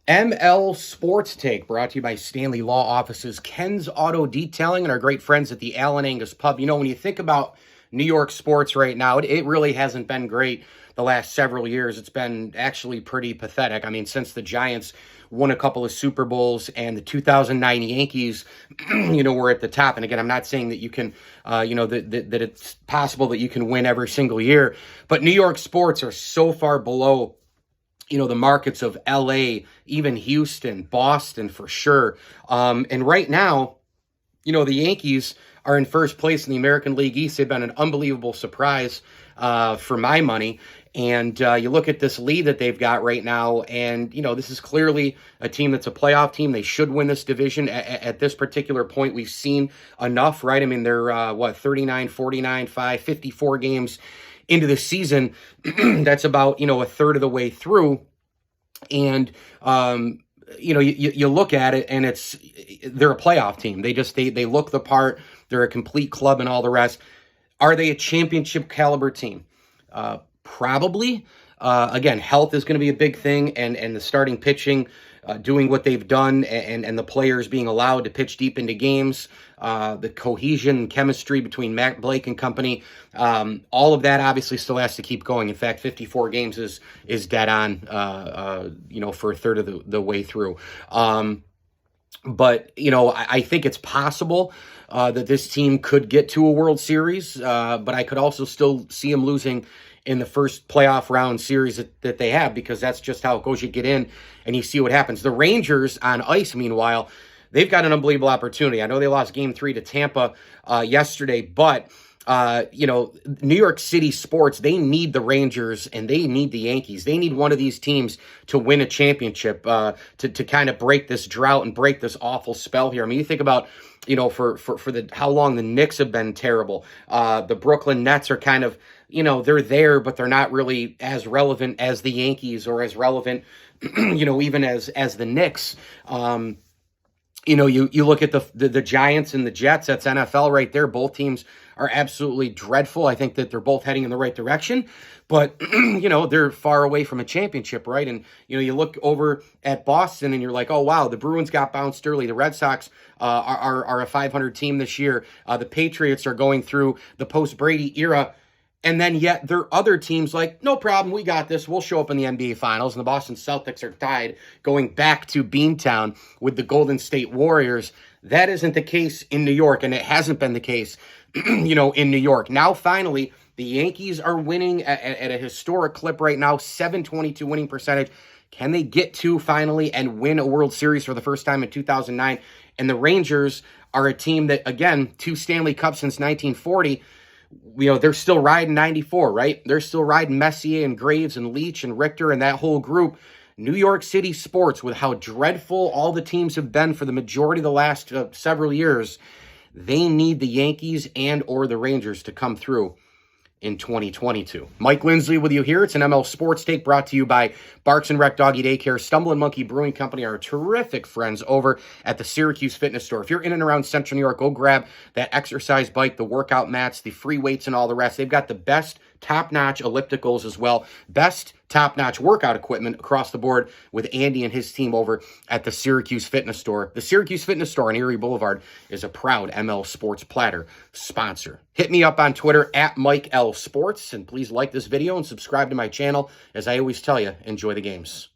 ML Sports Take, brought to you by Stanley Law Offices, Ken's Auto Detailing, and our great friends at the Allen Angus Pub. You know, when you think about New York sports right now, it really hasn't been great the last several years. It's been actually pretty pathetic. I mean, since the Giants won a couple of Super Bowls and the 2009 Yankees, were at the top. And again, I'm not saying that you can, that it's possible that you can win every single year, but New York sports are so far below the markets of LA, even Houston, Boston for sure. And right now, the Yankees are in first place in the American League East. They've been an unbelievable surprise for my money. And you look at this lead that they've got right now, and, this is clearly a team that's a playoff team. They should win this division. At this particular point, we've seen enough, right? I mean, they're, 39, 49, 5, 54 games into the season. That's about, a third of the way through. And, you look at it and they're a playoff team. They look the part. They're a complete club and all the rest. Are they a championship caliber team? Probably. Again, health is going to be a big thing, and the starting pitching doing what they've done, and the players being allowed to pitch deep into games, the cohesion and chemistry between Matt Blake and company, all of that obviously still has to keep going. In fact, 54 games is dead on, for a third of the way through. But, I think it's possible that this team could get to a World Series, but I could also still see them losing in the first playoff round series that they have, because that's just how it goes. You get in and you see what happens. The Rangers on ice, meanwhile, they've got an unbelievable opportunity. I know they lost Game 3 to Tampa yesterday, but New York City sports, they need the Rangers and they need the Yankees. They need one of these teams to win a championship, to kind of break this drought and break this awful spell here. I mean, you think about, for how long the Knicks have been terrible. The Brooklyn Nets are kind of, they're there, but they're not really as relevant as the Yankees, or as relevant, even as the Knicks. You look at the Giants and the Jets. That's NFL right there. Both teams are absolutely dreadful. I think that they're both heading in the right direction, but they're far away from a championship, right? And you look over at Boston and you're like, oh wow, the Bruins got bounced early. The Red Sox are a 500 team this year. The Patriots are going through the post-Brady era. And then yet there are other teams like, no problem, we got this. We'll show up in the NBA Finals. And the Boston Celtics are tied going back to Beantown with the Golden State Warriors. That isn't the case in New York, and it hasn't been the case, in New York. Now, finally, the Yankees are winning at a historic clip right now, 722 winning percentage. Can they get to finally and win a World Series for the first time in 2009? And the Rangers are a team that, again, 2 Stanley Cups since 1940. They're still riding 94, right? They're still riding Messier and Graves and Leach and Richter and that whole group. New York City sports, with how dreadful all the teams have been for the majority of the last several years, they need the Yankees and or the Rangers to come through in 2022. Mike Lindsley with you here. It's an ML Sports Take brought to you by Barks and Rec Doggy Daycare, Stumbling Monkey Brewing Company, our terrific friends over at the Syracuse Fitness Store. If you're in and around Central New York, go grab that exercise bike, the workout mats, the free weights, and all the rest. They've got the best top-notch ellipticals as well. Best top-notch workout equipment across the board with Andy and his team over at the Syracuse Fitness Store. The Syracuse Fitness Store on Erie Boulevard is a proud ML Sports Platter sponsor. Hit me up on Twitter at Mike L Sports, and please like this video and subscribe to my channel. As I always tell you, enjoy the games.